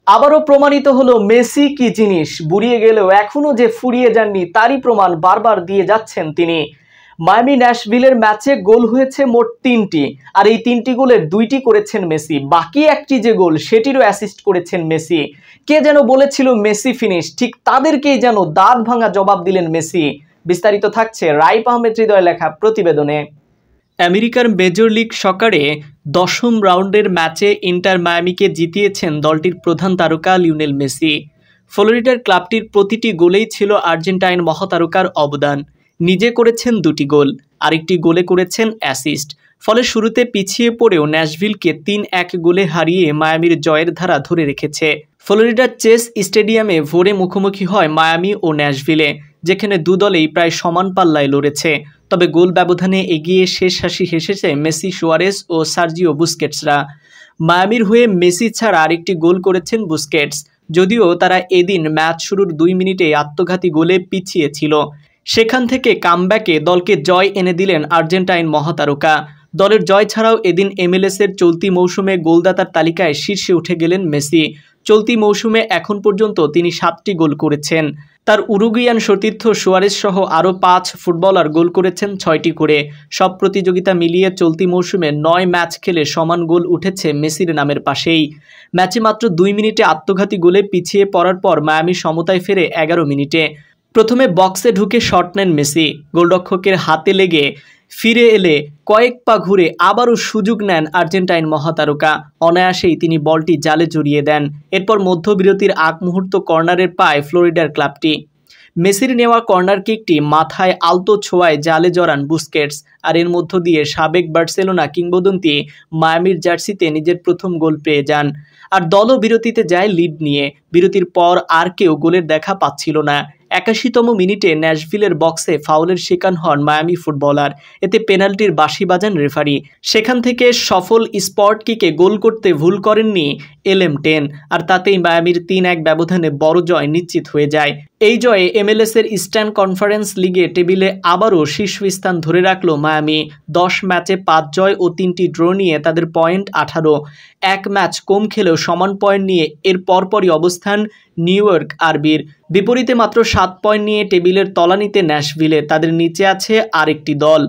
আবারও প্রমাণিত হলো মেসি কি জিনিস। বুড়িয়ে গেলেও এখনো যে ফুরিয়ে যাননি তারই প্রমাণ বারবার দিয়ে যাচ্ছেন তিনি। মায়ামি ন্যাশভিলের ম্যাচে গোল হয়েছে মোট 3টি, আর এই 3টি গোলের 2টি করেছেন মেসি। বাকি একটি যে গোল সেটিরও অ্যাসিস্ট করেছেন মেসি। কে যেন বলেছিল মেসি ফিনিশ, ঠিক তাদেরকেই যেন দাঁত ভাঙা জবাব দিলেন মেসি। বিস্তারিত থাকছে রাইপ আহমেদ হৃদয় লেখা প্রতিবেদনে। আমেরিকার মেজর লিগ সকারে 10ম রাউন্ডের ম্যাচে ইন্টার মায়ামিকে জিতিয়েছেন দলটির প্রধান তারকা লিওনেল মেসি। ফ্লোরিডার ক্লাবটির প্রতিটি গোলেই ছিল আর্জেন্টাইন মহাতারকার অবদান। নিজে করেছেন 2টি গোল, আরেকটি গোলে করেছেন অ্যাসিস্ট। ফলে শুরুতে পিছিয়ে পড়েও ন্যাশভিলকে 3-1 গোলে হারিয়ে মায়ামির জয়ের ধারা ধরে রেখেছে। ফ্লোরিডার চেস স্টেডিয়ামে ভোরে মুখোমুখি হয় মায়ামি ও ন্যাশভিলে, যেখানে দুদলেই প্রায় সমান পাল্লায় লড়েছে। তবে গোল ব্যবধানে এগিয়ে শেষ হাসি হেসেছে মেসি, সুয়ারেস ও সার্জিও বুস্কেটসরা। মায়ামির হয়ে মেসি ছাড়া আরেকটি গোল করেছেন বুস্কেটস, যদিও তারা এদিন ম্যাচ শুরুর 2 মিনিটে আত্মঘাতী গোলে পিছিয়ে ছিল। সেখান থেকে কামব্যাকে দলকে জয় এনে দিলেন আর্জেন্টাইন মহাতারকা। দলের জয় ছাড়াও এদিন এমএলএসের চলতি মৌসুমে গোলদাতার তালিকায় শীর্ষে উঠে গেলেন মেসি। চলতি মৌসুমে এখন পর্যন্ত তিনি 7টি গোল করেছেন। তার উরুগুয়ান সতীর্থ সুয়ারেস সহ আরও 5 ফুটবলার গোল করেছেন 6টি করে। সব প্রতিযোগিতা মিলিয়ে চলতি মৌসুমে 9 ম্যাচ খেলে সমান গোল উঠেছে মেসির নামের পাশেই। ম্যাচে মাত্র 2 মিনিটে আত্মঘাতী গোলে পিছিয়ে পড়ার পর মায়ামি সমতায় ফেরে 11 মিনিটে। প্রথমে বক্সে ঢুকে শট নেন মেসি, গোলরক্ষকের হাতে লেগে ফিরে এলে কয়েক পা ঘুরে আবারও সুযোগ নেন আর্জেন্টাইন মহাতারকা। অনায়াসেই তিনি বলটি জালে জড়িয়ে দেন। এরপর মধ্যবিরতির আগ মুহূর্ত কর্নারের পায় ফ্লোরিডার ক্লাবটি। মেসির নেওয়া কর্নার কিকটি মাথায় আলতো ছোঁয়ায় জালে জড়ান বুস্কেটস, আর এর মধ্য দিয়ে সাবেক বার্সেলোনা কিংবদন্তি মায়ামির জার্সিতে নিজের প্রথম গোল পেয়ে যান। আর দলও বিরতিতে যায় লিড নিয়ে। বিরতির পর আর কেউ গোলের দেখা পাচ্ছিল না। 81তম মিনিটে ন্যাশভিলের বক্সে ফাউলের শিকার হন মায়ামি ফুটবলার। এতে পেনাল্টির বাঁশি বাজান রেফারি। সেখান থেকে সফল স্পট কিকে গোল করতে ভুল করেননি LM10, আর তাতেই মায়ামির 3-1 ব্যবধানে বড় জয় নিশ্চিত হয়ে যায়। এই জয়ে এমএলএসের ইস্টার্ন কনফারেন্স লিগে টেবিলে আবারও শীর্ষস্থান ধরে রাখল মায়ামি। 10 ম্যাচে 5 জয় ও 3টি ড্র নিয়ে তাদের পয়েন্ট 18। 1 ম্যাচ কম খেলেও সমান পয়েন্ট নিয়ে এর পরপরই অবস্থান নিউ ইয়র্ক আরবির। বিপরীতে মাত্র 7 পয়েন্ট নিয়ে টেবিলের তলানিতে ন্যাশভিলে, তাদের নিচে আছে আরেকটি দল।